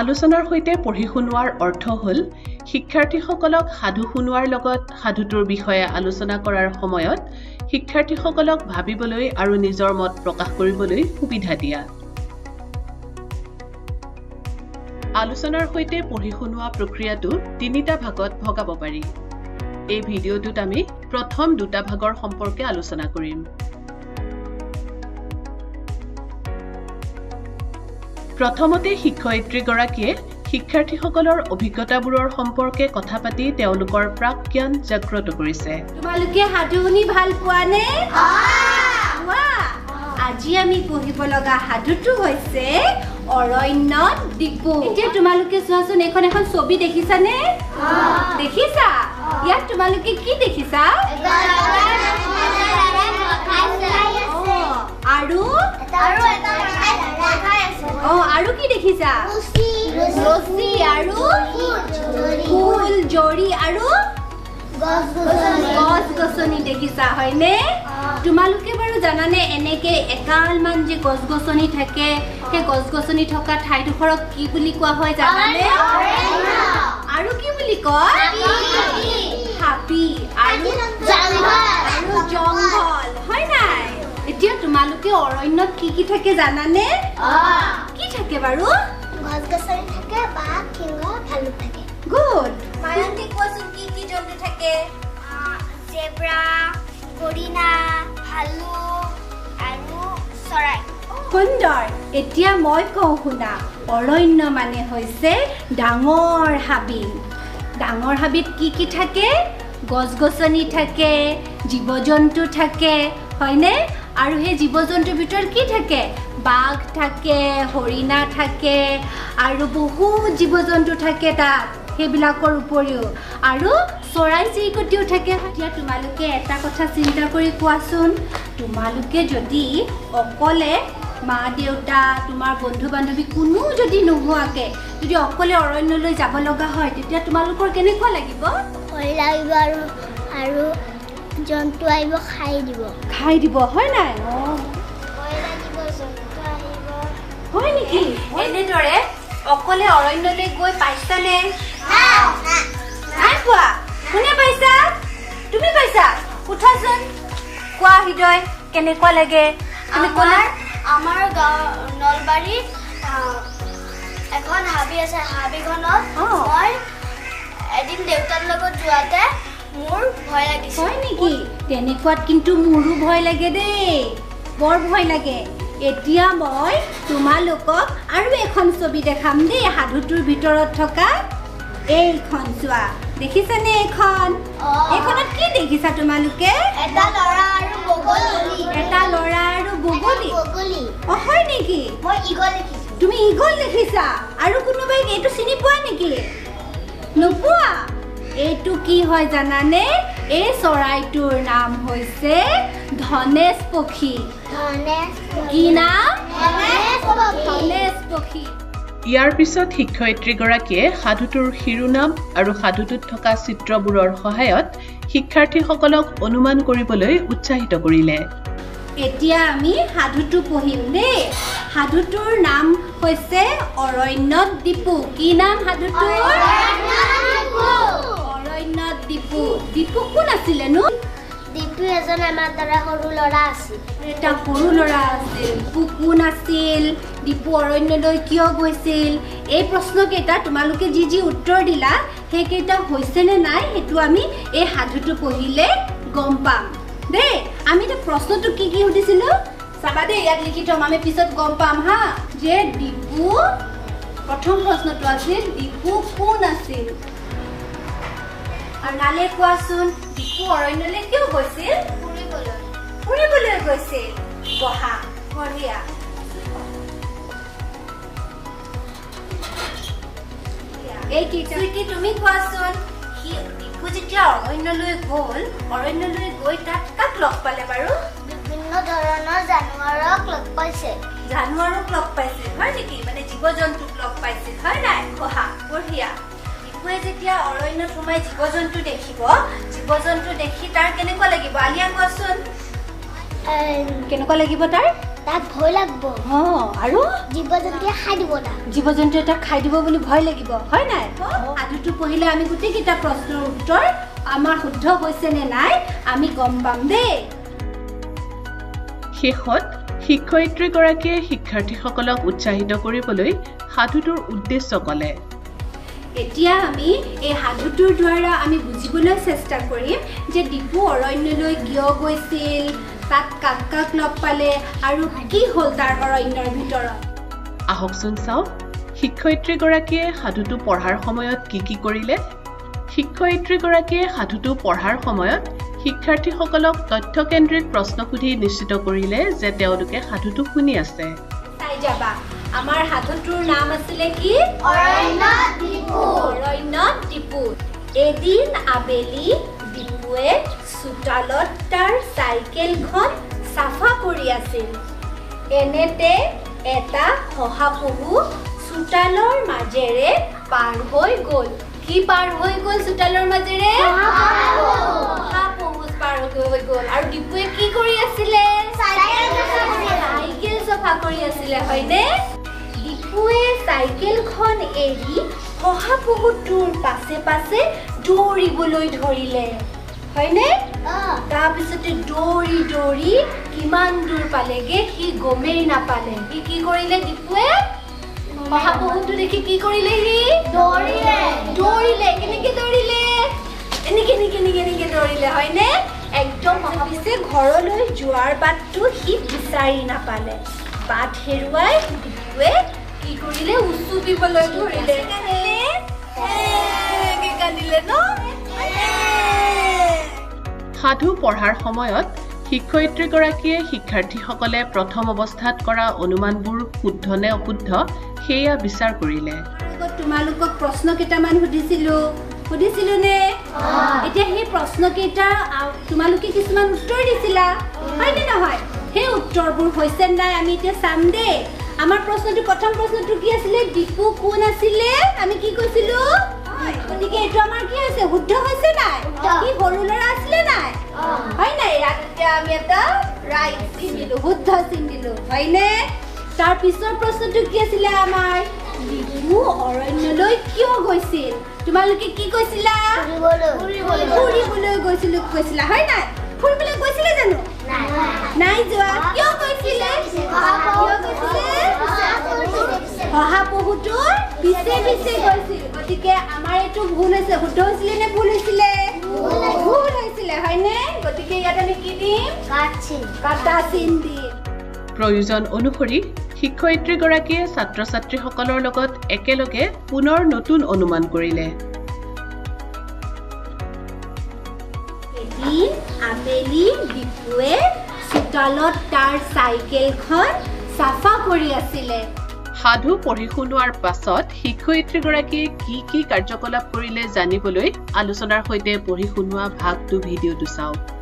আলোচনাৰ সৈতে পঢ়ি শুনোৱাৰ অৰ্থ হ'ল শিক্ষাৰ্থীসকলক সাধু শুনোৱাৰ লগত সাধুটোৰ বিষয়ে আলোচনা কৰাৰ সময়ত শিক্ষাৰ্থীসকলক ভাবিবলৈ আৰু নিজৰ মত প্ৰকাশ কৰিবলৈ সুবিধা দিয়া। আলোচনাৰ সৈতে পঢ়ি শুনোৱা প্ৰক্ৰিয়াটো তিনিটা ভাগত ভগাব পাৰি। এই ভিডিঅ'টোত আমি প্ৰথম দুটা ভাগৰ সম্পৰ্কে আলোচনা কৰিম। প্ৰথমতে শিক্ষয়িত্ৰীগৰাকীয়ে শিক্ষাৰ্থীসকলৰ অভিজ্ঞতাবোৰৰ সম্পৰ্কে কথা পাতি তেওঁলোকৰ প্ৰাক জ্ঞান জাগ্ৰত কৰিছে। তোমালোকে সাধু শুনি ভাল পোৱা নে? আজি আমি পঢ়িব লগা সাধুটো হৈছে অৰণ্যত ডিপু। এতিয়া তোমালোকে চোৱাচোন, এখন ছবি দেখিছানে? দেখিছা? ইয়াত তোমালোকে কি দেখিছা? আৰু কি দেখিছা? ৰছী আৰু ফুল, জৰি আৰু গছ-গছনি দেখিছা, হয়নে? তোমালোকে বাৰু জানানে এনেকে একালমান যে গছ-গছনি থাকে, সেই গছ-গছনি থকা ঠাইডোখৰক কি বুলি কোৱা হয় জানানে? আৰু কি বুলি কয়? হাবি আৰু জংঘল, হয় নাই? এতিয়া তোমালোকে অৰণ্যত কি থাকে জানানে? কি থাকে বাৰু? গছ-গছনি থাকে, বাঘ, সিংহ, ভালুক থাকে। গুড। মায়ান্তি কোৱাচোন কি জন্তু থাকে? জেব্ৰা, হৰিণা, ভালুক আৰু চৰাই। সুন্দৰ। এতিয়া মই কওঁ শুনা। অৰণ্য মানে হৈছে ডাঙৰ হাবি। ডাঙৰ হাবিত কি থাকে? গছ-গছনি থাকে, জীৱ-জন্তু থাকে, হয়নে? আৰু সেই জীৱ-জন্তুৰ ভিতৰত কি থাকে? বাঘ থাকে, হৰিণা থাকে আৰু বহুত জীৱ-জন্তু থাকে তাত, সেইবিলাকৰ উপৰিও আৰু চৰাই-চিৰিকটিও থাকে। এতিয়া তোমালোকে এটা কথা চিন্তা কৰি কোৱাচোন, তোমালোকে যদি অকলে মা-দেউতা, তোমাৰ বন্ধু-বান্ধৱী কোনো যদি নোহোৱাকে যদি অকলে অৰণ্যলৈ যাব লগা হয়, তেতিয়া তোমালোকৰ কেনেকুৱা লাগিব? ভয় লাগিব আৰু জন্তু আহিব খাই দিব, হয় নাই? ভয় লাগিব, জন্তু আহিব। হয় নেকি? এনেদৰে অকলে অৰণ্যলৈ গৈ পাইছানে? নাই পোৱা? কোনে পাইছা? তুমি পাইছা? উঠাচোন, কোৱা হৃদয়, কেনেকুৱা লাগে? আমাৰ গাঁও নলবাৰীত এখন হাবি আছে। হাবিখনত মই এদিন দেউতাৰ লগত যোৱাতে মোৰ ভয় লাগিছে। হয় নেকি? তেনেকুৱাত কিন্তু মোৰো ভয় লাগে দেই, বৰ ভয় লাগে। এতিয়া মই তোমালোকক আৰু এখন ছবি দেখাম দেই, সাধুটোৰ ভিতৰত থকা এইখন চোৱা। দেখিছানে এইখন? এইখনত কি দেখিছা তোমালোকে? এটা ল'ৰা আৰু বগলী। এটা ল'ৰা আৰু বগলী। হয় নেকি? মই ঈগল দেখিছো। তুমি ঈগল দেখিছা? আৰু কোনোবাই এইটো চিনি পোৱা নেকি? নোপোৱা? এইটো কি হয় জানানে? এই চৰাইটোৰ নাম হৈছে ধনেশ পক্ষী। কি নাম? ধনেশ পক্ষী। ইয়াৰ পিছত শিক্ষয়িত্ৰীগৰাকীয়ে সাধুটোৰ শিৰোনাম আৰু সাধুটোত থকা চিত্ৰবোৰৰ সহায়ত শিক্ষাৰ্থীসকলক অনুমান কৰিবলৈ উৎসাহিত কৰিলে। এতিয়া আমি সাধুটো পঢ়িম দেই। সাধুটোৰ নাম হৈছে অৰণ্যত ডিপু। কি নাম সাধুটোৰ? অৰণ্যত ডিপু। ডিপু কোন আছিলেনো? ডিপু এজন আমাৰ দৰে সৰু ল'ৰা আছিল। এটা সৰু ল'ৰা আছিল। ডিপু কোন আছিল? ডিপু অৰণ্যলৈ কিয় গৈছিল? এই প্ৰশ্নকেইটা তোমালোকে যি উত্তৰ দিলা, সেইকেইটা হৈছেনে নাই সেইটো আমি এই সাধুটো পঢ়িলে গম পাম দেই। আমি এতিয়া প্ৰশ্নটো কি সুধিছিলো চাবা দেই, ইয়াত লিখি থম, আমি পিছত গম পাম হা, যে ডিপু, প্ৰথম প্ৰশ্নটো আছিল ডিপু কোন আছিল? আৰু নালে কোৱাচোন, ডিপু অৰণ্যলৈ কিয় গৈছিল? ফুৰিবলৈ গৈছিল। বহা, বঢ়িয়া। এই কি তুমি কোৱাচোন, ডিপু যেতিয়া অৰণ্যলৈ গ'ল, অৰণ্যলৈ গৈ তাত কাক লগ পালে বাৰু? বিভিন্ন ধৰণৰ জানুৱাৰক লগ পাইছে। জানুৱাৰক লগ পাইছে, হয় নেকি? মানে জীৱ-জন্তুক লগ পাইছে, হয় নাই? বহা, বঢ়িয়া। ডিপুৱে যেতিয়া অৰণ্যত সোমাই জীৱ-জন্তু দেখিব, জীৱ-জন্তু দেখি তাৰ কেনেকুৱা লাগিব? আলিয়া কোৱাচোন, কেনেকুৱা লাগিব তাৰ? তাক ভয় লাগব আৰু জীৱ-জন্তুৱে খাই দিব না জীৱ-জন্তু এটা খাই দিব বুলি ভয় লাগিব হয় নাই সাধুটো পঢ়িলে আমি গোটেইকেইটা প্ৰশ্নৰ উত্তৰ আমাৰ শুদ্ধ হৈছে নে নাই আমি গম পাম দেই শেষত শিক্ষয়িত্ৰীগৰাকীয়ে শিক্ষাৰ্থীসকলক উৎসাহিত কৰিবলৈ সাধুটোৰ উদ্দেশ্য ক'লে এতিয়া আমি এই সাধুটোৰ দ্বাৰা আমি বুজিবলৈ চেষ্টা কৰিম যে ডিপু অৰণ্যলৈ কিয় গৈছিল তাত কাক কাক লগ পালে আৰু কি হ'ল তাৰ অৰণ্যৰ ভিতৰত আহকচোন চাওঁ শিক্ষয়িত্ৰীগৰাকীয়ে সাধুটো পঢ়াৰ সময়ত কি কৰিলে শিক্ষয়িত্ৰীগৰাকীয়ে সাধুটো পঢ়াৰ সময়ত শিক্ষাৰ্থীসকলক তথ্যকেন্দ্ৰিক প্ৰশ্ন সুধি নিশ্চিত কৰিলে যে তেওঁলোকে সাধুটো শুনি আছে চাই যাবা আমাৰ সাধুটোৰ নাম আছিলে কি অৰণ্য ডিপু এদিন আবেলি ডিপুৱে চোতালত তাৰ চাইকেলখন চাফা কৰি আছিল এনেতে এটা শহাপহু চোতালৰ মাজেৰে পাৰ হৈ গ'ল কি পাৰ হৈ গ'ল চোতালৰ মাজেৰে শহাপহু পাৰ হৈ গ'ল আৰু ডিপুৱে কি কৰি আছিলে চাইকেল চাফা কৰি আছিলে হয়নে ডিপুৱে চাইকেলখন এৰি শহাপহুটোৰ পাছে পাছে দৌৰিবলৈ ধৰিলে হয়নে তাৰপিছতে দৌৰি দৌৰি কিমান দূৰ পালেগে সি গমেই নাপালে সি কি কৰিলে ডিপুৱে শহাপহুটো দেখি কি কৰিলে সি দৌৰিলে কেনেকে দৌৰিলে এনেকে দৌৰিলে হয়নে একদম পিছে ঘৰলৈ যোৱাৰ বাটটো সি বিচাৰি নাপালে বাট হেৰুৱাই ডিপুৱে কি কৰিলে উচুপিবলৈ ধৰিলে কান্দিলে ন সাধু পঢ়াৰ সময়ত শিক্ষয়িত্ৰীগৰাকীয়ে শিক্ষাৰ্থীসকলে প্ৰথম অৱস্থাত কৰা অনুমানবোৰ শুদ্ধ নে অশুদ্ধ সেয়া বিচাৰ কৰিলে তোমালোকক প্ৰশ্ন কেইটামান সুধিছিলো নে এতিয়া সেই প্ৰশ্ন কেইটা তোমালোকে কিছুমান উত্তৰ দিছিলা হয়নে নহয় সেই উত্তৰবোৰ হৈছে নাই আমি এতিয়া চাম দেই আমাৰ প্ৰশ্নটো প্ৰথম প্ৰশ্নটো কি আছিলে ডিপু কোন আছিলে আমি কি কৈছিলো গতিকে এইটো আমাৰ কি হৈছে শুদ্ধ হৈছে নাই কি সৰু ল'ৰা আছিলে নাই হয় নাই এতিয়া আমি এটা ৰাইট চিন দিলো শুদ্ধ চিন দিলো হয়নে তাৰ পিছৰ প্ৰশ্নটো কি আছিলে আমাৰ ডিপু অৰণ্যলৈ কিয় গৈছিল তোমালোকে কি কৈছিলা ফুৰিবলৈ কৈছিলা হয় নাই ফুৰিবলৈ গৈছিলে জানো নাই যোৱা কিয় গৈছিলে শহাপহুটোৰ পিছে গৈছিল গতিকে আমাৰ এইটো ভুল হৈছে শুদ্ধ হৈছিলে নে ভুল হৈছিলে ভুল হৈছিলে হয়নে গতিকে ইয়াত আমি কি দিম কাটা চিন দিম প্ৰয়োজন অনুসৰি শিক্ষয়িত্ৰীগৰাকীয়ে ছাত্ৰ ছাত্ৰীসকলৰ লগত একেলগে পুনৰ নতুন অনুমান কৰিলে এদিন আবেলি ডিপুৱে চোতালত তাৰ চাইকেলখন চাফা কৰি আছিলে সাধু পঢ়ি শুনোৱাৰ পাছত শিক্ষয়িত্ৰীগৰাকীয়ে কি কাৰ্যকলাপ কৰিলে জানিবলৈ আলোচনাৰ সৈতে পঢ়ি শুনোৱা ভাগটো ভিডিঅ'টো চাওক